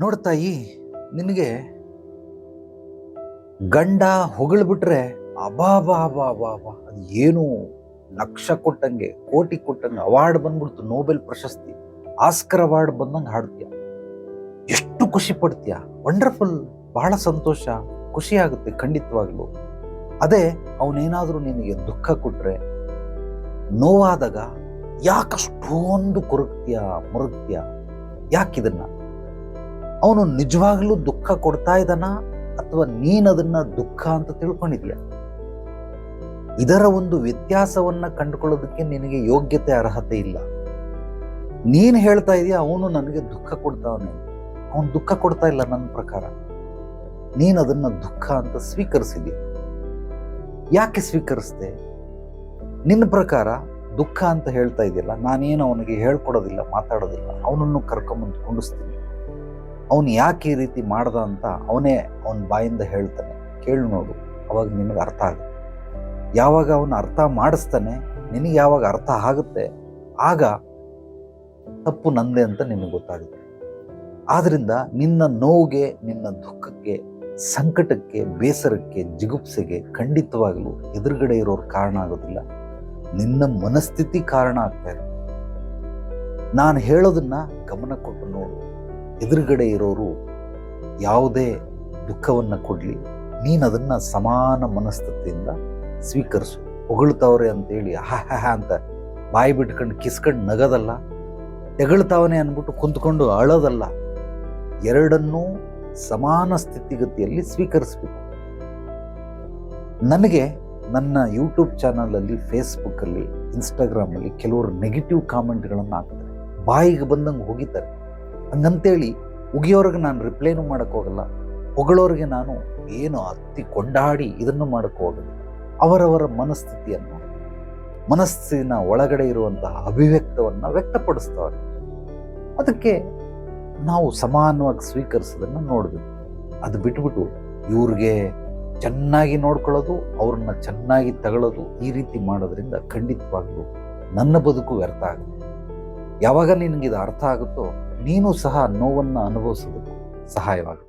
ನೋಡ್ತಾಯಿ, ನಿನಗೆ ಗಂಡ ಹೊಗಳ್ಬಿಟ್ರೆ ಅಬಾಬಾ ಅಬಾ ಅಬಾ ಅಬಾ ಅದು ಏನು ಲಕ್ಷ ಕೊಟ್ಟಂಗೆ ಕೋಟಿ ಕೊಟ್ಟಂಗೆ ಅವಾರ್ಡ್ ಬಂದ್ಬಿಡ್ತು, ನೋಬೆಲ್ ಪ್ರಶಸ್ತಿ, ಆಸ್ಕರ್ ಅವಾರ್ಡ್ ಬಂದಂಗೆ ಹಾಡ್ತೀಯ. ಎಷ್ಟು ಖುಷಿ ಪಡ್ತೀಯ, ವಂಡರ್ಫುಲ್, ಬಹಳ ಸಂತೋಷ, ಖುಷಿ ಆಗುತ್ತೆ ಖಂಡಿತವಾಗ್ಲು. ಅದೇ ಅವನೇನಾದ್ರೂ ನಿನಗೆ ದುಃಖ ಕೊಟ್ರೆ, ನೋವಾದಾಗ ಯಾಕಷ್ಟೊಂದು ಕೊರಗ್ತೀಯ, ಮುರುಗ್ತೀಯ? ಯಾಕಿದನ್ನ? ಅವನು ನಿಜವಾಗ್ಲೂ ದುಃಖ ಕೊಡ್ತಾ ಇದ್ದಾನ ಅಥವಾ ನೀನದನ್ನ ದುಃಖ ಅಂತ ತಿಳ್ಕೊಂಡಿದ್ಯಾ? ಇದರ ಒಂದು ವ್ಯತ್ಯಾಸವನ್ನ ಕಂಡುಕೊಳ್ಳೋದಕ್ಕೆ ನಿನಗೆ ಯೋಗ್ಯತೆ, ಅರ್ಹತೆ ಇಲ್ಲ. ನೀನ್ ಹೇಳ್ತಾ ಇದೀಯ ಅವನು ನನಗೆ ದುಃಖ ಕೊಡ್ತಾವನೆ. ಅವನು ದುಃಖ ಕೊಡ್ತಾ ಇಲ್ಲ ನನ್ನ ಪ್ರಕಾರ. ನೀನ್ ಅದನ್ನ ದುಃಖ ಅಂತ ಸ್ವೀಕರಿಸಿದ್ಯ. ಯಾಕೆ ಸ್ವೀಕರಿಸ್ದೆ? ನಿನ್ನ ಪ್ರಕಾರ ದುಃಖ ಅಂತ ಹೇಳ್ತಾ ಇದೆಯಲ್ಲ, ನಾನೇನು ಅವನಿಗೆ ಹೇಳ್ಕೊಡೋದಿಲ್ಲ, ಮಾತಾಡೋದಿಲ್ಲ, ಅವನನ್ನು ಕರ್ಕೊಂಬಂದು ಕುಂಡಿಸ್ತೀನಿ. ಅವನು ಯಾಕೆ ಈ ರೀತಿ ಮಾಡ್ದ ಅಂತ ಅವನೇ ಅವನ ಬಾಯಿಂದ ಹೇಳ್ತಾನೆ, ಕೇಳು ನೋಡು, ಅವಾಗ ನಿನಗೆ ಅರ್ಥ ಆಗುತ್ತೆ. ಯಾವಾಗ ಅವನು ಅರ್ಥ ಮಾಡಿಸ್ತಾನೆ, ನಿನಗೆ ಯಾವಾಗ ಅರ್ಥ ಆಗುತ್ತೆ, ಆಗ ತಪ್ಪು ನಂದೆ ಅಂತ ನಿನಗೆ ಗೊತ್ತಾಗುತ್ತೆ. ಆದ್ರಿಂದ ನಿನ್ನ ನೋವಿಗೆ, ನಿನ್ನ ದುಃಖಕ್ಕೆ, ಸಂಕಟಕ್ಕೆ, ಬೇಸರಕ್ಕೆ, ಜಿಗುಪ್ಸೆಗೆ ಖಂಡಿತವಾಗಲೂ ಎದುರುಗಡೆ ಇರೋರು ಕಾರಣ ಆಗೋದಿಲ್ಲ, ನಿನ್ನ ಮನಸ್ಥಿತಿ ಕಾರಣ ಆಗ್ತಾ ಇದೆ. ನಾನು ಹೇಳೋದನ್ನ ಗಮನ ಕೊಟ್ಟು ನೋಡು. ಎದುರುಗಡೆ ಇರೋರು ಯಾವುದೇ ದುಃಖವನ್ನ ಕೊಡ್ಲಿ, ನೀನು ಅದನ್ನ ಸಮಾನ ಮನಸ್ಥಿತಿಯಿಂದ ಸ್ವೀಕರಿಸು. ಹೊಗಳ್ತಾವ್ರೆ ಅಂತೇಳಿ ಹಾ ಅಂತ ಬಾಯಿ ಬಿಟ್ಕೊಂಡು ಕಿಸ್ಕೊಂಡು ನಗದಲ್ಲ, ತೆಗಳ್ತಾವನೆ ಅಂದ್ಬಿಟ್ಟು ಕುಂತ್ಕೊಂಡು ಅಳೋದಲ್ಲ. ಎರಡನ್ನೂ ಸಮಾನ ಸ್ಥಿತಿಗತಿಯಲ್ಲಿ ಸ್ವೀಕರಿಸ್ಬೇಕು. ನನಗೆ ನನ್ನ ಯೂಟ್ಯೂಬ್ ಚಾನಲಲ್ಲಿ, ಫೇಸ್ಬುಕ್ಕಲ್ಲಿ, ಇನ್ಸ್ಟಾಗ್ರಾಮಲ್ಲಿ ಕೆಲವರು ನೆಗೆಟಿವ್ ಕಾಮೆಂಟ್ಗಳನ್ನು ಹಾಕ್ತಾರೆ, ಬಾಯಿಗೆ ಬಂದಂಗೆ ಹೋಗಿದ್ದಾರೆ. ಹಂಗಂತೇಳಿ ಉಗಿಯೋರ್ಗೆ ನಾನು ರಿಪ್ಲೈನೂ ಮಾಡೋಕ್ಕೆ ಹೋಗಲ್ಲ, ಹೊಗಳೋರಿಗೆ ನಾನು ಏನು ಹತ್ತಿ ಕೊಂಡಾಡಿ ಇದನ್ನು ಮಾಡೋಕ್ಕೆ ಹೋಗಲ್ಲ. ಅವರವರ ಮನಸ್ಥಿತಿಯನ್ನು, ಮನಸ್ಸಿನ ಒಳಗಡೆ ಇರುವಂತಹ ಅಭಿವ್ಯಕ್ತವನ್ನು ವ್ಯಕ್ತಪಡಿಸ್ತವ್ರೆ. ಅದಕ್ಕೆ ನಾವು ಸಮಾನವಾಗಿ ಸ್ವೀಕರಿಸೋದನ್ನು ನೋಡಬೇಕು. ಅದು ಬಿಟ್ಬಿಟ್ಟು ಇವ್ರಿಗೆ ಚೆನ್ನಾಗಿ ನೋಡ್ಕೊಳ್ಳೋದು, ಅವ್ರನ್ನ ಚೆನ್ನಾಗಿ ತಗೊಳ್ಳೋದು, ಈ ರೀತಿ ಮಾಡೋದ್ರಿಂದ ಖಂಡಿತವಾಗ್ಲೂ ನನ್ನ ಬದುಕು ವ್ಯರ್ಥ ಆಗುತ್ತೆ. ಯಾವಾಗ ನಿನಗಿದು ಅರ್ಥ ಆಗುತ್ತೋ, ನೀನು ಸಹ ನೋವನ್ನು ಅನುಭವಿಸೋದಕ್ಕೆ ಸಹಾಯವಾಗುತ್ತೆ.